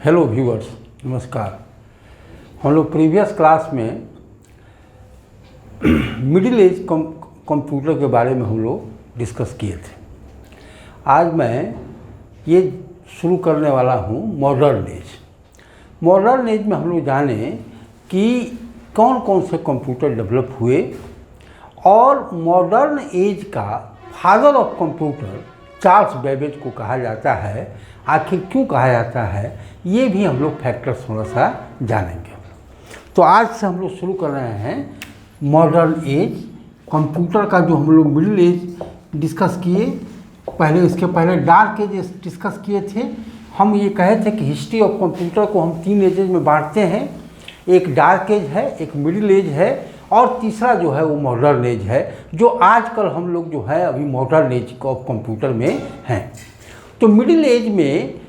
Hello viewers, नमस्कार। हम लोग प्रीवियस क्लास में मिडिल एज कंप्यूटर के बारे में हम लोग डिस्कस किए थे। आज मैं ये शुरू करने वाला हूँ मॉडर्न एज। मॉडर्न एज में हम लोग जाने कि कौन कौन से कंप्यूटर डेवलप हुए और मॉडर्न एज का father of computer Charles Babbage को कहा जाता है। आखिर क्यों कहा जाता है, ये भी हम लोग फैक्टर्स थोड़ा सा जानेंगे। तो आज से हम लोग शुरू कर रहे हैं मॉडर्न एज कंप्यूटर का, जो हम लोग मिडिल एज डिस्कस किए पहले। इसके पहले डार्क एज डिस्कस किए थे। हम ये कहे थे कि हिस्ट्री ऑफ कंप्यूटर को हम 3 एजेज में बांटते हैं। एक डार्क एज है, एक मिडिल एज है और तीसरा जो है वो मॉडर्न एज है, जो आजकल हम लोग जो है अभी मॉडर्न एज ऑफ कंप्यूटर में हैं। तो मिडिल एज में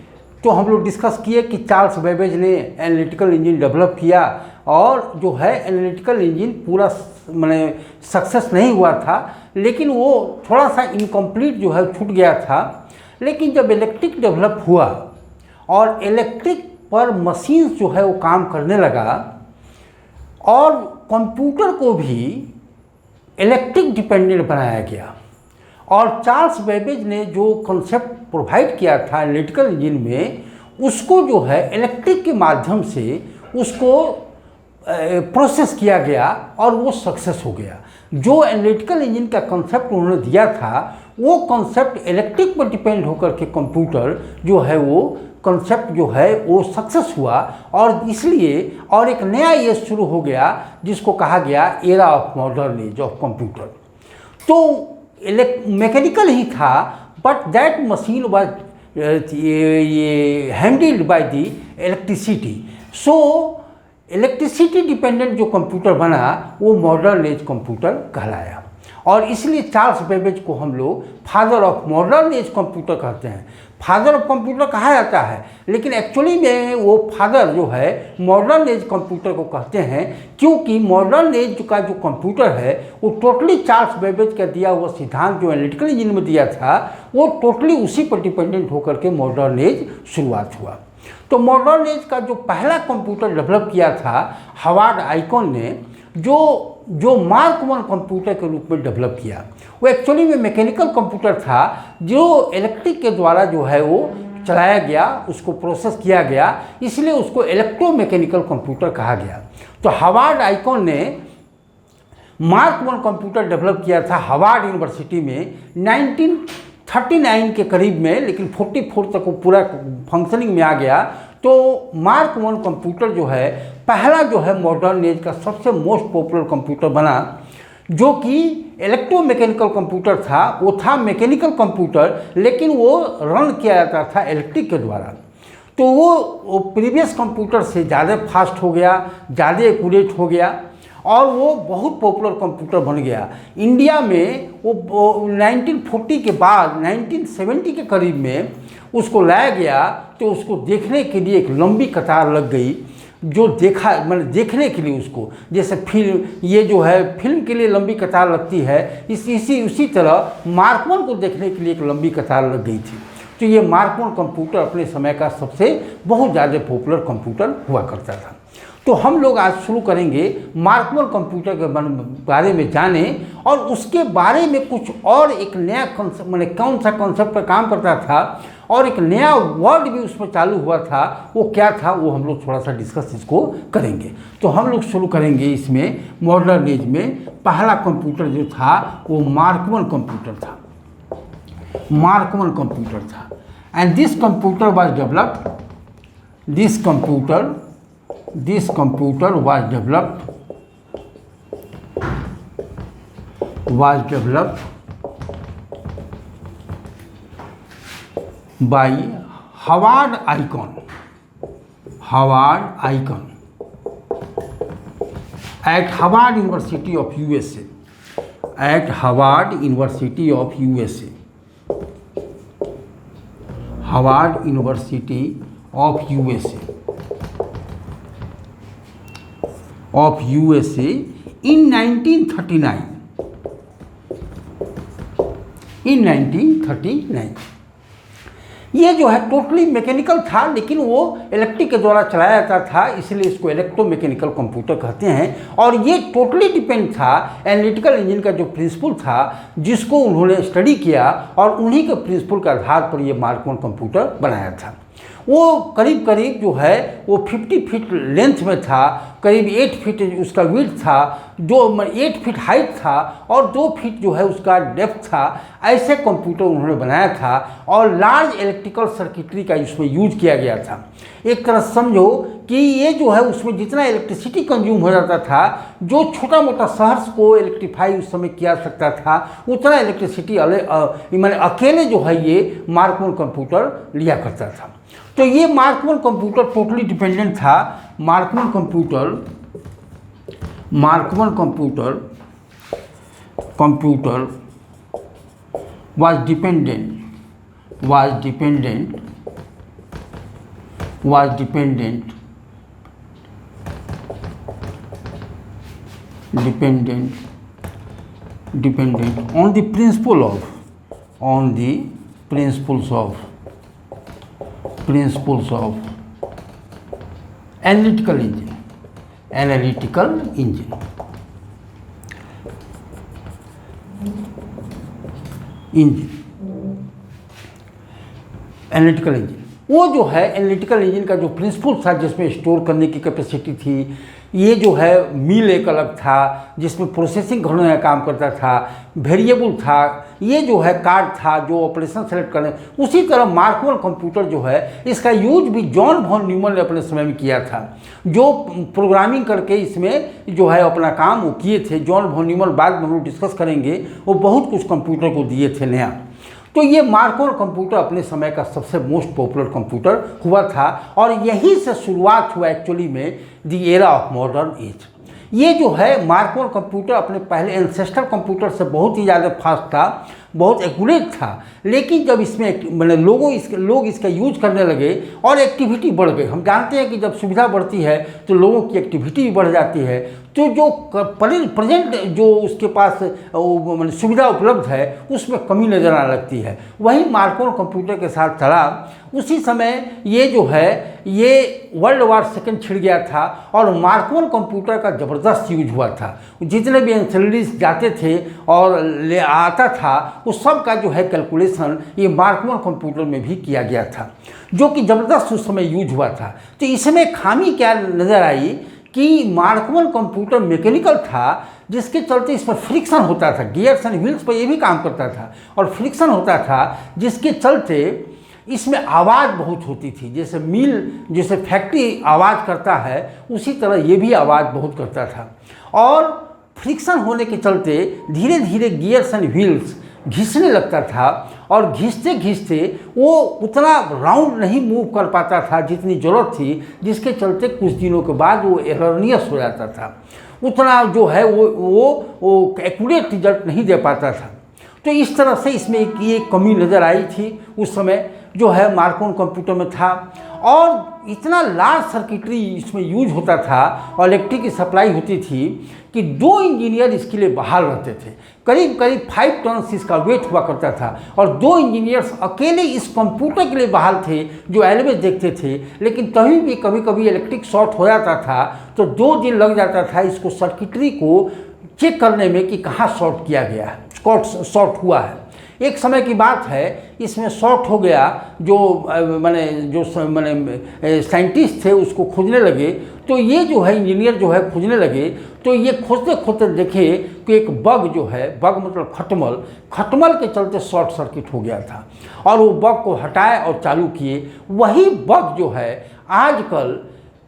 तो हम लोग डिस्कस किए कि चार्ल्स बेबेज ने एनालिटिकल इंजन डेवलप किया और जो है एनालिटिकल इंजन पूरा माने सक्सेस नहीं हुआ था, लेकिन वो थोड़ा सा इनकम्प्लीट जो है छूट गया था। लेकिन जब इलेक्ट्रिक डेवलप हुआ और इलेक्ट्रिक पर मशीन जो है वो काम करने लगा और कंप्यूटर को भी इलेक्ट्रिक डिपेंडेंट बनाया गया, और चार्ल्स बेबेज ने जो कॉन्सेप्ट प्रोवाइड किया था एनालिटिकल इंजन में, उसको जो है इलेक्ट्रिक के माध्यम से उसको प्रोसेस किया गया और वो सक्सेस हो गया। जो एनालिटिकल इंजन का कॉन्सेप्ट उन्होंने दिया था वो कॉन्सेप्ट इलेक्ट्रिक पर डिपेंड होकर के कंप्यूटर जो है वो कॉन्सेप्ट जो है वो सक्सेस हुआ, और इसलिए और एक नया एज शुरू हो गया जिसको कहा गया era of modern age of computer. तो मैकेनिकल ही था, but that machine was handled by the electricity. So electricity dependent जो कंप्यूटर बना वो मॉडर्न एज कंप्यूटर कहलाया, और इसलिए चार्ल्स बेबेज को हम लोग father of modern age computer कहते हैं। फादर ऑफ कंप्यूटर कहा जाता है, लेकिन एक्चुअली में वो फादर जो है मॉडर्न एज कंप्यूटर को कहते हैं, क्योंकि मॉडर्न एज का जो कंप्यूटर है वो टोटली चार्ल्स बेबेज का दिया हुआ सिद्धांत जो एनालिटिकल इंजन में दिया था वो टोटली उसी पर डिपेंडेंट होकर के मॉडर्न एज शुरुआत हुआ। तो मॉडर्न एज का जो पहला कंप्यूटर डेवलप किया था हावर्ड आइकन ने, जो मार्क 1 कंप्यूटर के रूप में डेवलप किया, वो एक्चुअली में मैकेनिकल कंप्यूटर था जो इलेक्ट्रिक के द्वारा जो है वो चलाया गया, उसको प्रोसेस किया गया, इसलिए उसको इलेक्ट्रोमैकेनिकल कंप्यूटर कहा गया। तो हावर्ड आइकन ने मार्क 1 कंप्यूटर डेवलप किया था हावर्ड यूनिवर्सिटी में 1939 के करीब में, लेकिन 44 तक वो पूरा फंक्शनिंग में आ गया। तो मार्क 1 कंप्यूटर जो है पहला जो है मॉडर्न एज का सबसे मोस्ट पॉपुलर कंप्यूटर बना, जो कि इलेक्ट्रोमैकेनिकल कंप्यूटर था। वो था मैकेनिकल कंप्यूटर, लेकिन वो रन किया जाता था इलेक्ट्रिक के द्वारा। तो वो प्रीवियस कंप्यूटर से ज़्यादा फास्ट हो गया, ज़्यादा एक्यूरेट हो गया, और वो बहुत पॉपुलर कंप्यूटर बन गया। इंडिया में वो 1940 के बाद 1970 के करीब में उसको लाया गया, तो उसको देखने के लिए एक लंबी कतार लग गई। जो देखा मतलब देखने के लिए उसको, जैसे फिल्म, ये जो है फिल्म के लिए लंबी कतार लगती है, उसी तरह मार्क 1 को देखने के लिए एक लंबी कतार लग गई थी। तो ये मार्क 1 कंप्यूटर अपने समय का सबसे बहुत ज़्यादा पॉपुलर कंप्यूटर हुआ करता था। तो हम लोग आज शुरू करेंगे मार्क 1 कंप्यूटर के बारे में जाने, और उसके बारे में कुछ और एक नया कॉन्सेप्ट, मैंने कौन सा कॉन्सेप्ट पर काम करता था और एक नया वर्ड भी उसमें चालू हुआ था, वो क्या था, वो हम लोग थोड़ा सा डिस्कस इसको करेंगे। तो हम लोग शुरू करेंगे इसमें मॉडर्न एज में। पहला कंप्यूटर जो था वो मार्क 1 कंप्यूटर था। मार्क 1 कंप्यूटर था, and this computer was developed, this computer was developed by Howard Icahn at Harvard University of USA. At Harvard University of USA. Harvard University of USA. Of USA in 1939. In 1939. ये जो है totally mechanical था, लेकिन वो electric के द्वारा चलाया जाता था, इसलिए इसको इलेक्ट्रोमैकेनिकल कंप्यूटर कहते हैं। और ये टोटली डिपेंड था एनालिटिकल इंजन का जो प्रिंसिपल था, जिसको उन्होंने स्टडी किया और उन्हीं के प्रिंसिपल के आधार पर ये मार्क I कंप्यूटर बनाया था। वो करीब करीब जो है वो 50 फीट लेंथ में था, करीब 8 फीट उसका विड्थ था, जो 8 फीट हाइट था और 2 फीट जो है उसका डेप्थ था। ऐसे कंप्यूटर उन्होंने बनाया था और लार्ज इलेक्ट्रिकल सर्किटरी का इसमें यूज किया गया था। एक तरह समझो कि ये जो है उसमें जितना इलेक्ट्रिसिटी कंज्यूम हो जाता था, जो छोटा मोटा शहर को इलेक्ट्रीफाई उस समय किया सकता था, उतना इलेक्ट्रिसिटी मैंने अकेले जो है ये मार्क I कंप्यूटर लिया करता था। तो ये Mark I computer totally dependent था। Mark I computer was dependent on the principles of analytical engine. Analytical engine वो जो है एनालिटिकल इंजन का जो प्रिंसिपल था, जिसमें स्टोर करने की कैपेसिटी थी, ये जो है मिल एक अलग था जिसमें प्रोसेसिंग घड़ों का काम करता था, वेरिएबल था, ये जो है कार्ड था जो ऑपरेशन सेलेक्ट करने। उसी तरह मार्क I कंप्यूटर जो है इसका यूज भी जॉन वॉन न्यूमन ने अपने समय में किया था, जो प्रोग्रामिंग करके इसमें जो है अपना काम वो किए थे। जॉन वॉन न्यूमन बाद में हम लोग डिस्कस करेंगे, वो बहुत कुछ कंप्यूटर को दिए थे नया। तो ये मार्क I कंप्यूटर अपने समय का सबसे मोस्ट पॉपुलर कंप्यूटर हुआ था और यहीं से शुरुआत हुआ एक्चुअली में the era of modern age. ये जो है मार्क I कंप्यूटर अपने पहले एंसेस्टर कंप्यूटर से बहुत ही ज़्यादा फास्ट था, बहुत एक्यूरेट था, लेकिन जब इसमें मैंने लोग इसका यूज करने लगे और एक्टिविटी बढ़ गई। हम जानते हैं कि जब सुविधा बढ़ती है तो लोगों की एक्टिविटी भी बढ़ जाती है, तो जो प्रेजेंट जो उसके पास सुविधा उपलब्ध है उसमें कमी नज़र आने लगती है। वही मार्क I कंप्यूटर के साथ चला। उसी समय ये जो है ये वर्ल्ड वार सेकेंड छिड़ गया था और मार्क I कंप्यूटर का ज़बरदस्त यूज हुआ था। जितने भी एंसेलरीज जाते थे और ले आता था, उस सब का जो है कैलकुलेशन ये मार्क I कंप्यूटर में भी किया गया था, जो कि ज़बरदस्त उस समय यूज हुआ था। तो इसमें खामी क्या नज़र आई कि मार्क I कंप्यूटर मैकेनिकल था, जिसके चलते इसमें फ्रिक्शन होता था, गियर्स एंड व्हील्स पर ये भी काम करता था और फ्रिक्शन होता था, जिसके चलते इसमें आवाज़ बहुत होती थी। जैसे फैक्ट्री आवाज़ करता है उसी तरह ये भी आवाज़ बहुत करता था और फ्रिक्शन होने के चलते धीरे धीरे गियर्स एंड व्हील्स घिसने लगता था और घिसते घिसते वो उतना राउंड नहीं मूव कर पाता था जितनी ज़रूरत थी, जिसके चलते कुछ दिनों के बाद वो एरनियस हो जाता था, उतना जो है वो एक्यूरेट रिजल्ट नहीं दे पाता था। तो इस तरह से इसमें ये कमी नज़र आई थी उस समय जो है मार्क I कंप्यूटर में था। और इतना लार्ज सर्किटरी इसमें यूज होता था और इलेक्ट्रिक की सप्लाई होती थी कि 2 इंजीनियर इसके लिए बहाल रहते थे। करीब करीब 5 टन इसका वेट हुआ करता था और 2 इंजीनियर्स अकेले इस कंप्यूटर के लिए बहाल थे जो एलवेज देखते थे। लेकिन तभी भी कभी कभी इलेक्ट्रिक शॉर्ट हो जाता था तो 2 दिन लग जाता था इसको सर्किटरी को चेक करने में कि कहाँ शॉर्ट किया गया है, शॉर्ट हुआ है। एक समय की बात है, इसमें शॉर्ट हो गया, जो साइंटिस्ट थे उसको खोजने लगे। तो ये जो है इंजीनियर जो है खोजने लगे, तो ये खोजते खोजते देखे कि एक बग जो है, बग मतलब खटमल के चलते शॉर्ट सर्किट हो गया था और वो बग को हटाए और चालू किए। वही बग जो है आजकल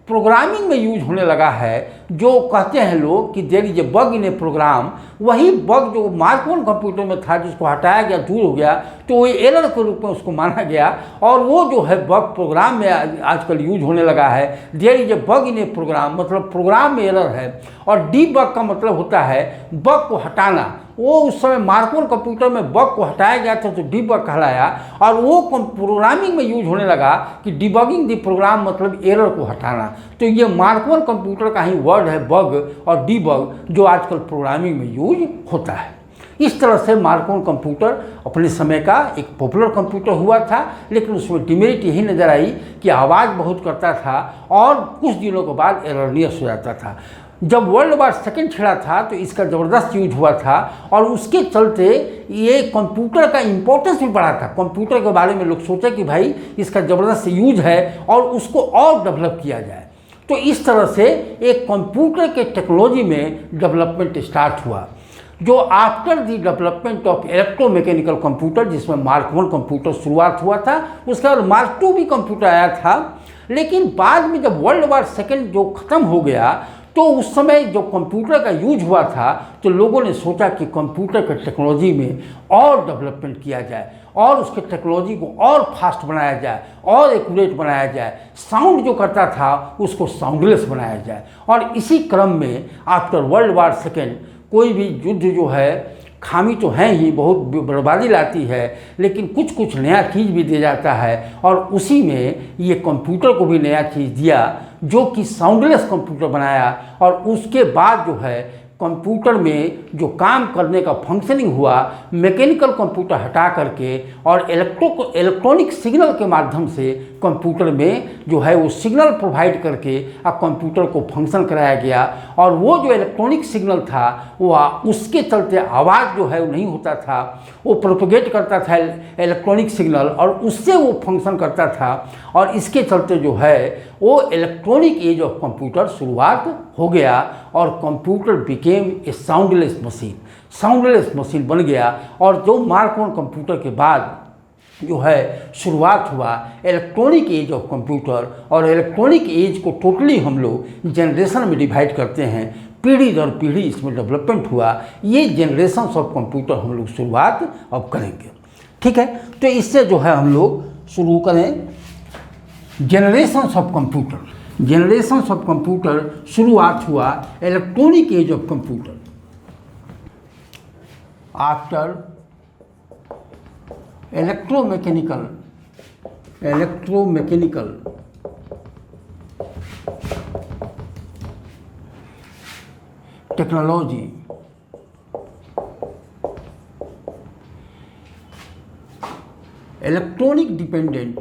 प्रोग्रामिंग में यूज होने लगा है, जो कहते हैं लोग कि there is a bug in a program. वही बग जो मार्क I कंप्यूटर में था, जिसको हटाया गया, दूर हो गया, तो वो एरर के रूप में उसको माना गया और वो जो है बग प्रोग्राम में आजकल यूज होने लगा है। There is a bug in a program मतलब प्रोग्राम में एरर है और डीबग का मतलब होता है बग को हटाना। वो उस समय मार्क I कंप्यूटर में बग को हटाया गया था तो डीबग कहलाया और वो प्रोग्रामिंग में यूज होने लगा कि डिबगिंग द प्रोग्राम मतलब एरर को हटाना। तो ये मार्क I कंप्यूटर का ही वर्ड है बग और डीबग, जो आजकल प्रोग्रामिंग में यूज होता है। इस तरह से मार्कोन कंप्यूटर अपने समय का एक पॉपुलर कंप्यूटर हुआ था, लेकिन उसमें डिमेरिट यही नज़र आई कि आवाज़ बहुत करता था और कुछ दिनों के बाद एररनियस हो जाता था। जब वर्ल्ड वार सेकेंड छिड़ा था तो इसका ज़बरदस्त यूज हुआ था और उसके चलते ये कंप्यूटर का इम्पोर्टेंस भी बढ़ा था। कंप्यूटर के बारे में लोग सोचे कि भाई इसका ज़बरदस्त यूज है और उसको और डेवलप किया जाए। तो इस तरह से एक कंप्यूटर के टेक्नोलॉजी में डेवलपमेंट स्टार्ट हुआ, जो after the development of electromechanical computer, जिसमें मार्क 1 कंप्यूटर शुरुआत हुआ था, उसके बाद मार्क 2 भी कंप्यूटर आया था। लेकिन बाद में जब वर्ल्ड वार सेकेंड जो ख़त्म हो गया तो उस समय जो कंप्यूटर का यूज हुआ था तो लोगों ने सोचा कि कंप्यूटर के टेक्नोलॉजी में और डेवलपमेंट किया जाए और उसके टेक्नोलॉजी को और फास्ट बनाया जाए और एक्यूरेट बनाया जाए, साउंड जो करता था उसको साउंडलेस बनाया जाए। और इसी क्रम में आफ्टर वर्ल्ड वार सेकेंड कोई भी युद्ध जो है खामी तो है ही, बहुत बर्बादी लाती है, लेकिन कुछ कुछ नया चीज़ भी दे जाता है और उसी में ये कंप्यूटर को भी नया चीज़ दिया जो कि साउंडलेस कंप्यूटर बनाया। और उसके बाद जो है कंप्यूटर में जो काम करने का फंक्शनिंग हुआ, मैकेनिकल कंप्यूटर हटा करके और इलेक्ट्रॉनिक सिग्नल के माध्यम से कंप्यूटर में जो है वो सिग्नल प्रोवाइड करके अब कंप्यूटर को फंक्शन कराया गया। और वो जो इलेक्ट्रॉनिक सिग्नल था वो उसके चलते आवाज़ जो है वो नहीं होता था, वो प्रोपेगेट करता था इलेक्ट्रॉनिक सिग्नल और उससे वो फंक्शन करता था। और इसके चलते जो है वो इलेक्ट्रॉनिक एज ऑफ कंप्यूटर शुरुआत हो गया और computer became a soundless machine, soundless machine बन गया। और जो मार्क 1 कंप्यूटर के बाद जो है शुरुआत हुआ इलेक्ट्रॉनिक एज ऑफ कंप्यूटर, और इलेक्ट्रॉनिक एज को टोटली हम लोग जनरेशन में डिवाइड करते हैं, पीढ़ी दर पीढ़ी इसमें डेवलपमेंट हुआ। ये जनरेशन ऑफ कंप्यूटर हम लोग शुरुआत अब करेंगे, ठीक है। तो इससे जो है हम लोग शुरू करें generations of computer. Generations of computer शुरुआत हुआ electronic age of computer after electromechanical technology electronic dependent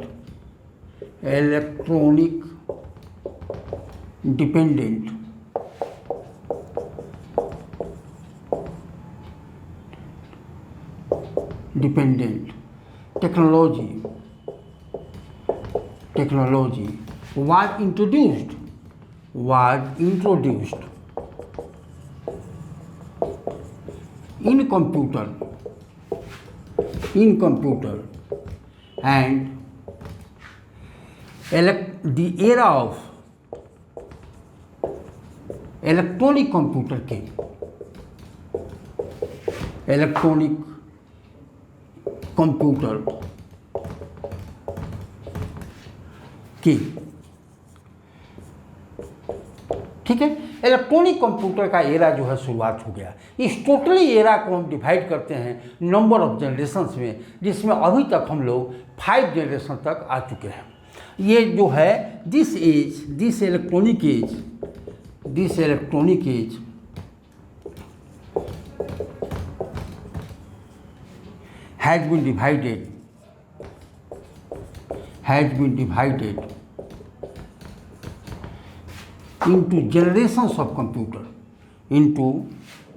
technology was introduced in computer and the era of electronic computer came. Electronic computer की, ठीक है। इलेक्ट्रॉनिक कंप्यूटर का era जो है शुरुआत हो गया। इस टोटली एरा को हम डिवाइड करते हैं नंबर ऑफ जनरेशन्स में, जिसमें अभी तक हम लोग 5 जनरेशन तक आ चुके हैं। ये जो है this electronic age has been divided into generations of computer, into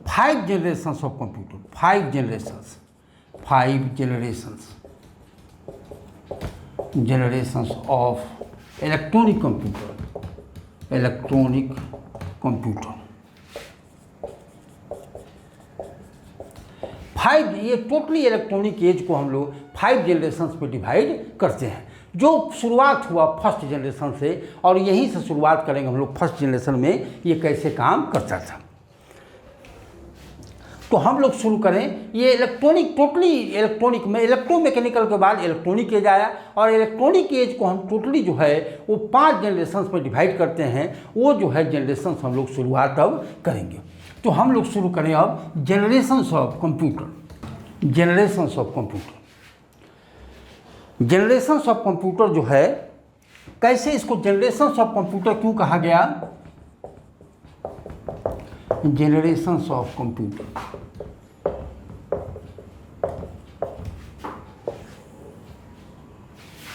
5 generations of computer, 5 generations of electronic computer. 5, ये टोटली इलेक्ट्रॉनिक एज को हम लोग 5 जनरेशन्स पे डिवाइड करते हैं, जो शुरुआत हुआ फर्स्ट जनरेशन से। और यहीं से शुरुआत करेंगे हम लोग फर्स्ट जनरेशन में ये कैसे काम करता था। तो हम लोग शुरू करें ये इलेक्ट्रॉनिक, टोटली इलेक्ट्रॉनिक में इलेक्ट्रोमैकेनिकल के बाद इलेक्ट्रॉनिक एज आया, और इलेक्ट्रॉनिक एज को हम टोटली जो है वो 5 जनरेशन्स में डिवाइड करते हैं। वो जो है जनरेशन्स हम लोग शुरुआत अब करेंगे। तो हम लोग शुरू करें अब generations of computer. Generations of computer जो है, कैसे इसको जनरेशन्स ऑफ कंप्यूटर क्यों कहा गया? जनरेशन्स ऑफ कंप्यूटर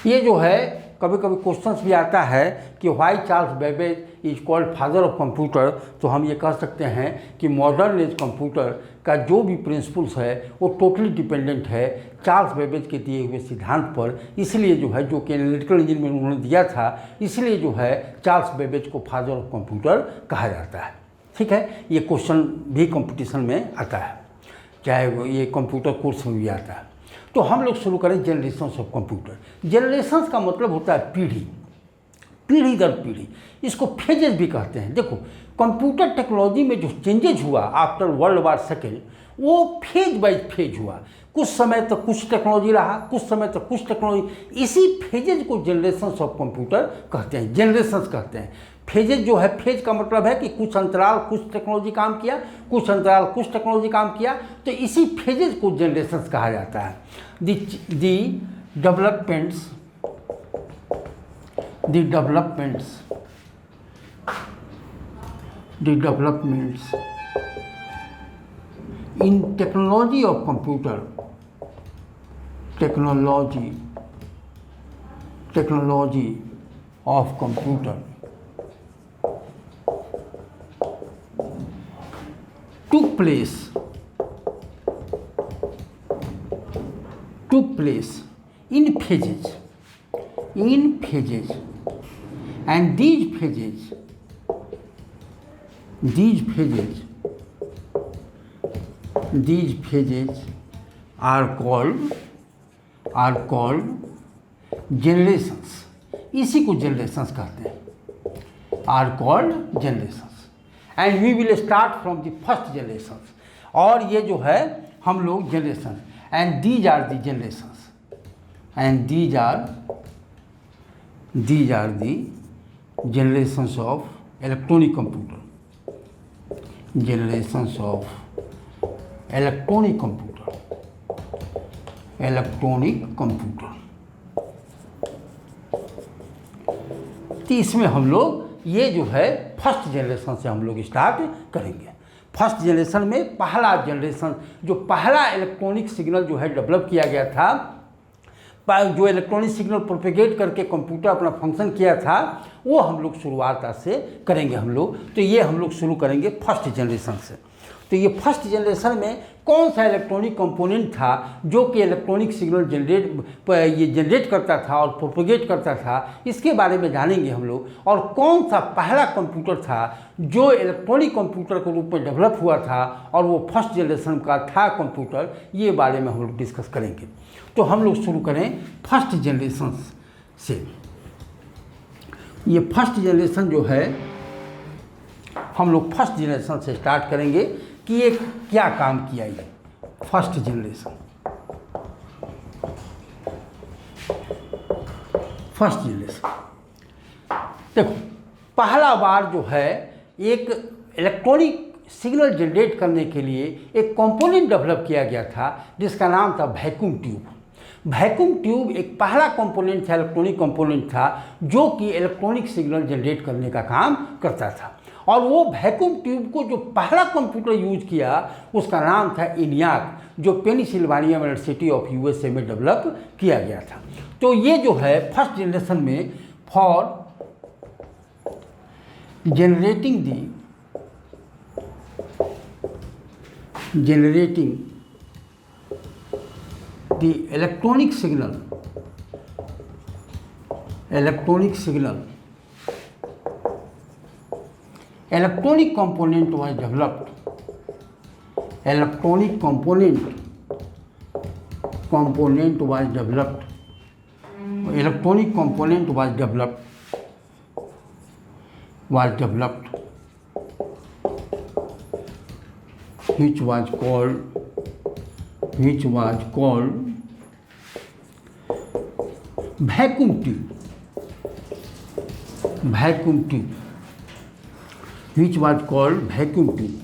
ये जो है कभी कभी क्वेश्चंस भी आता है कि why Charles Babbage is called father of computer. तो हम ये कह सकते हैं कि मॉडर्न एज कंप्यूटर का जो भी प्रिंसिपल्स है वो टोटली डिपेंडेंट है चार्ल्स बेबेज के दिए हुए सिद्धांत पर। इसलिए जो है जो कि एनालिटिकल इंजन में उन्होंने दिया था, इसलिए जो है चार्ल्स बेबेज को फादर ऑफ कंप्यूटर कहा जाता है। ठीक है, ये क्वेश्चन भी कंपटीशन में आता है, चाहे वो ये कंप्यूटर कोर्स में भी आता है। तो हम लोग शुरू करें जनरेशंस ऑफ कंप्यूटर। जनरेशंस का मतलब होता है पीढ़ी, पीढ़ी दर पीढ़ी। इसको फेजेस भी कहते हैं। देखो, कंप्यूटर टेक्नोलॉजी में जो चेंजेज हुआ आफ्टर वर्ल्ड वार सेकेंड, वो फेज बाय फेज हुआ। कुछ समय तक कुछ टेक्नोलॉजी रहा, कुछ समय तक कुछ टेक्नोलॉजी। इसी फेजेज को जनरेशंस ऑफ कंप्यूटर कहते हैं, जनरेशंस कहते हैं। फेजेज जो है, फेज का मतलब है कि कुछ अंतराल कुछ टेक्नोलॉजी काम किया, कुछ अंतराल कुछ टेक्नोलॉजी काम किया, तो इसी फेजेज को जनरेशंस कहा जाता है। दी developments in technology of computer, technology of computer took place in phases, and these phases are called generations। इसी को generations कहते हैं, are called generations। and we will start from the first generations। और ये जो है हम लोग generation, and these are the generations, and these are the generations of electronic computer, generations of electronic computer। तो इसमें हम लोग ये जो है फर्स्ट जनरेशन से हम लोग स्टार्ट करेंगे। फर्स्ट जनरेशन में पहला जनरेशन, जो पहला इलेक्ट्रॉनिक सिग्नल जो है डेवलप किया गया था, जो इलेक्ट्रॉनिक सिग्नल प्रोपेगेट करके कंप्यूटर अपना फंक्शन किया था, वो हम लोग शुरुआत से करेंगे हम लोग। तो ये हम लोग शुरू करेंगे फर्स्ट जनरेशन से। तो ये फर्स्ट जनरेशन में कौन सा इलेक्ट्रॉनिक कंपोनेंट था जो कि इलेक्ट्रॉनिक सिग्नल जनरेट करता था और प्रोपेगेट करता था, इसके बारे में जानेंगे हम लोग। और कौन सा पहला कंप्यूटर था जो इलेक्ट्रॉनिक कंप्यूटर के रूप में डेवलप हुआ था और वो फर्स्ट जनरेशन का था कंप्यूटर, ये बारे में हम लोग डिस्कस करेंगे। तो हम लोग शुरू करें फर्स्ट जनरेशन से। ये फर्स्ट जनरेशन जो है, हम लोग फर्स्ट जनरेशन से स्टार्ट करेंगे कि ये क्या काम किया। ये फर्स्ट जनरेशन, देखो, पहला बार जो है एक इलेक्ट्रॉनिक सिग्नल जनरेट करने के लिए एक कंपोनेंट डेवलप किया गया था जिसका नाम था वैक्यूम ट्यूब। वैक्यूम ट्यूब एक पहला कंपोनेंट था, इलेक्ट्रॉनिक कंपोनेंट था, जो कि इलेक्ट्रॉनिक सिग्नल जनरेट करने का काम करता था। और वो वैक्यूम ट्यूब को जो पहला कंप्यूटर यूज किया उसका नाम था ENIAC, जो पेनिसिल्वानिया यूनिवर्सिटी ऑफ USA में डेवलप किया गया था। तो ये जो है फर्स्ट जनरेशन में for generating the electronic signal electronic component was developed, electronic component was developed, which was called vacuum tube, which was called vacuum tube।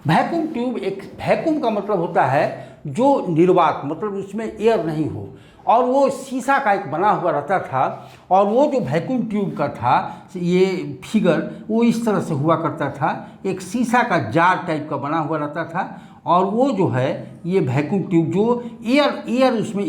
Vacuum tube, एक वैक्यूम का मतलब होता है जो निर्वात, मतलब उसमें एयर नहीं हो, और वो शीशा का एक बना हुआ रहता था। और वो जो वैक्यूम ट्यूब का था, ये फिगर वो इस तरह से हुआ करता था, एक शीशा का जार टाइप का बना हुआ रहता था, और वो जो है ये वैक्यूम ट्यूब जो एयर उसमें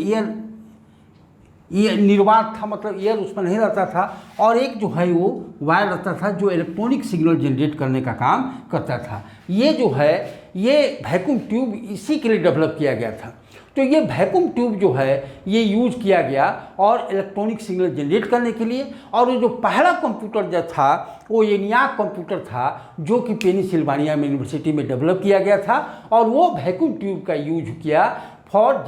एयर निर्वात था, मतलब एयर उसमें नहीं रहता था, और एक जो है वो वायर रहता था जो इलेक्ट्रॉनिक सिग्नल जनरेट करने का काम करता था। ये जो है ये वैक्यूम ट्यूब इसी के लिए डेवलप किया गया था। तो ये वैक्यूम ट्यूब जो है ये यूज किया गया और इलेक्ट्रॉनिक सिग्नल जनरेट करने के लिए। और वो जो पहला कंप्यूटर जो था वो ENIAC कंप्यूटर था जो कि पेनिसिल्वानिया यूनिवर्सिटी में डेवलप किया गया था, और वो वैक्यूम ट्यूब का यूज किया for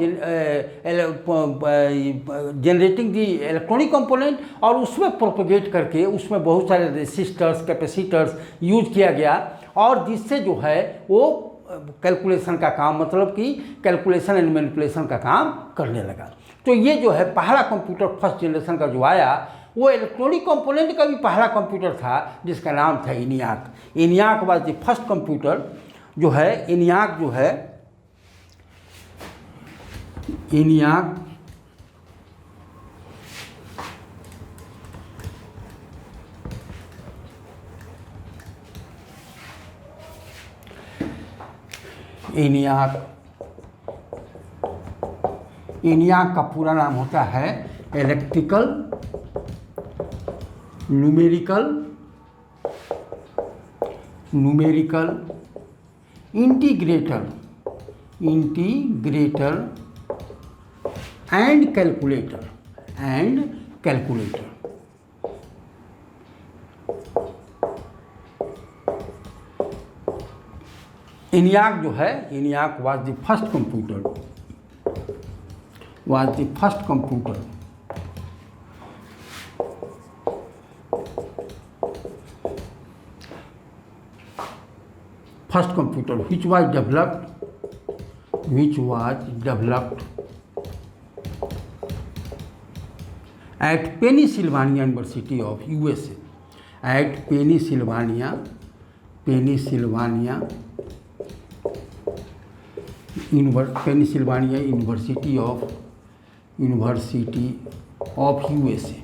generating the electronic component, और उसमें प्रोपोगेट करके उसमें बहुत सारे रेसिस्टर्स कैपेसिटर्स यूज किया गया, और जिससे जो है वो कैलकुलेशन का काम, मतलब कि कैलकुलेशन एंड मैनिपुलेशन का काम करने लगा। तो ये जो है पहला कंप्यूटर फर्स्ट जनरेशन का जो आया वो इलेक्ट्रॉनिक कंपोनेंट का भी पहला कंप्यूटर था जिसका नाम था ENIAC। ENIAC was the first computer जो है ENIAC जो है ENIAC ENIAC का पूरा नाम होता है electrical numerical integrator and calculator ENIAC जो है ENIAC was the first computer which was developed at Pennsylvania University of USA, at Pennsylvania University of USA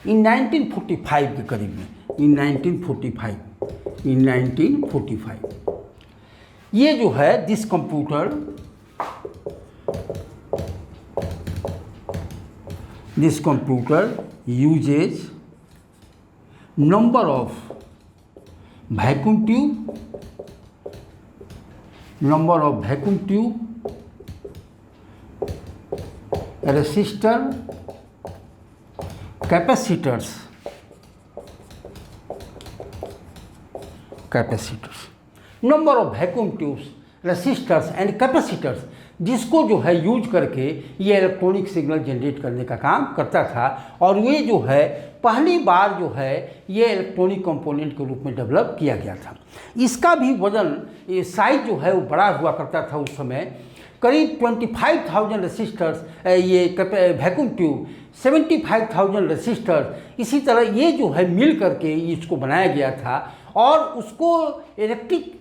in 1945 के करीब में, in 1945 ये जो है this computer uses number of vacuum tube, resistor, capacitors, number of vacuum tubes, resistors and capacitors, जिसको जो है use करके ये इलेक्ट्रॉनिक सिग्नल जनरेट करने का काम करता था। और ये जो है पहली बार जो है ये इलेक्ट्रॉनिक कंपोनेंट के रूप में डेवलप किया गया था। इसका भी वजन, ये साइज जो है वो बड़ा हुआ करता था उस समय, करीब 25,000 रेसिस्टर्स, ये वैक्यूम ट्यूब 75,000 रेसिस्टर्स, इसी तरह ये जो है मिल करके इसको बनाया गया था। और उसको इलेक्ट्रिक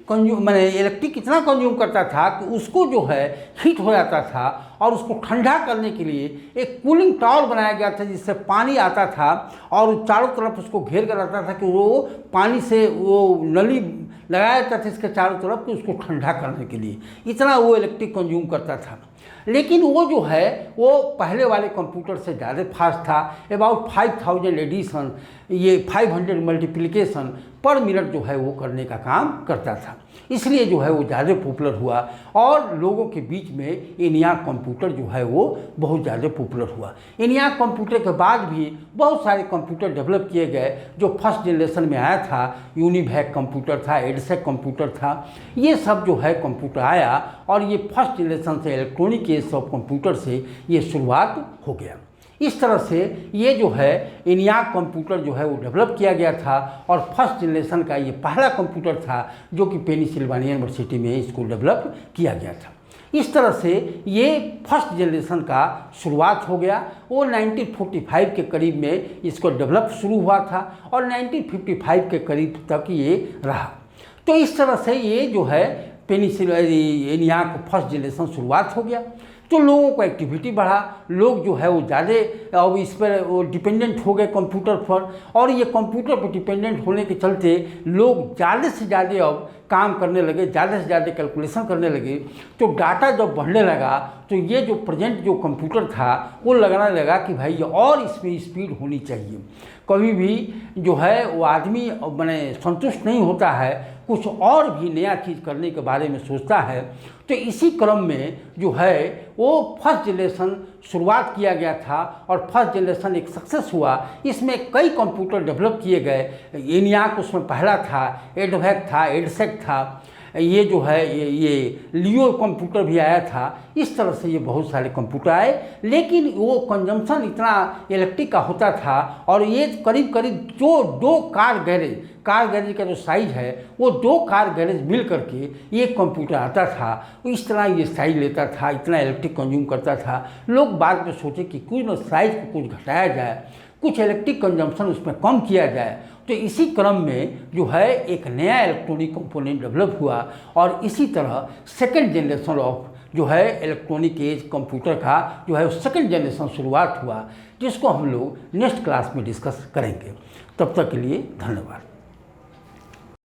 इतना कंज्यूम करता था कि उसको जो है हीट हो जाता था, और उसको ठंडा करने के लिए एक कूलिंग टावर बनाया गया था जिससे पानी आता था और चारों तरफ उसको घेर कर रहता था कि वो पानी से वो नली लगाया जाता था इसके चारों तरफ कि उसको ठंडा करने के लिए, इतना वो इलेक्ट्रिक कंज्यूम करता था। लेकिन वो जो है वो पहले वाले कंप्यूटर से ज़्यादा फास्ट था। अबाउट 5000 एडिशन, ये 500 मल्टीप्लिकेशन पर मिनट जो है वो करने का काम करता था, इसलिए जो है वो ज़्यादा पॉपुलर हुआ और लोगों के बीच में ENIAC कंप्यूटर जो है वो बहुत ज़्यादा पॉपुलर हुआ। ENIAC कंप्यूटर के बाद भी बहुत सारे कंप्यूटर डेवलप किए गए। जो फर्स्ट जनरेशन में आया था यूनिवैक कंप्यूटर था, EDSEC कंप्यूटर था, ये सब जो है कंप्यूटर आया और ये फर्स्ट जनरेशन से इलेक्ट्रॉनिक ये सब कंप्यूटर से ये शुरुआत हो गया। इस तरह से ये जो है ENIAC कंप्यूटर जो है वो डेवलप किया गया था और फर्स्ट जनरेशन का ये पहला कंप्यूटर था जो कि पेनिसिल्वानिया यूनिवर्सिटी में इसको डेवलप किया गया था। इस तरह से ये फर्स्ट जनरेशन का शुरुआत हो गया। वो 1945 के करीब में इसको डेवलप शुरू हुआ था और 1955 के करीब तक ये रहा। तो इस तरह से ये जो है ENIAC फर्स्ट जनरेशन शुरुआत हो गया। तो लोगों को एक्टिविटी बढ़ा, लोग जो है वो ज़्यादा अब इस पर वो डिपेंडेंट हो गए कंप्यूटर पर, और ये कंप्यूटर पर डिपेंडेंट होने के चलते लोग ज़्यादा से ज़्यादा अब काम करने लगे, ज़्यादा से ज़्यादा कैलकुलेशन करने लगे। तो डाटा जब बढ़ने लगा तो ये जो प्रेजेंट जो कंप्यूटर था वो लगने लगा कि भाई और इसमें स्पीड होनी चाहिए। कभी भी जो है वो आदमी मैंने संतुष्ट नहीं होता है, कुछ और भी नया चीज़ करने के बारे में सोचता है। तो इसी क्रम में जो है वो फर्स्ट जनरेशन शुरुआत किया गया था और फर्स्ट जनरेशन एक सक्सेस हुआ। इसमें कई कंप्यूटर डेवलप किए गए, ENIAC उसमें पहला था, एडवैक था, एडसेक था, ये जो है ये लियो कंप्यूटर भी आया था। इस तरह से ये बहुत सारे कंप्यूटर आए, लेकिन वो कंजम्पशन इतना इलेक्ट्रिक का होता था और ये करीब करीब जो 2 कार गैरेज का जो साइज है वो 2 कार गैरेज मिल करके ये कंप्यूटर आता था। इस तरह ये साइज लेता था, इतना इलेक्ट्रिक कंज्यूम करता था। लोग बाद में सोचे कि कुछ न साइज को कुछ घटाया जाए, कुछ इलेक्ट्रिक कंजम्पशन उसमें कम किया जाए। तो इसी क्रम में जो है एक नया इलेक्ट्रॉनिक कंपोनेंट डेवलप हुआ और इसी तरह सेकंड जनरेशन ऑफ जो है इलेक्ट्रॉनिक एज कंप्यूटर का जो है सेकंड जनरेशन शुरुआत हुआ, जिसको हम लोग नेक्स्ट क्लास में डिस्कस करेंगे। तब तक के लिए धन्यवाद।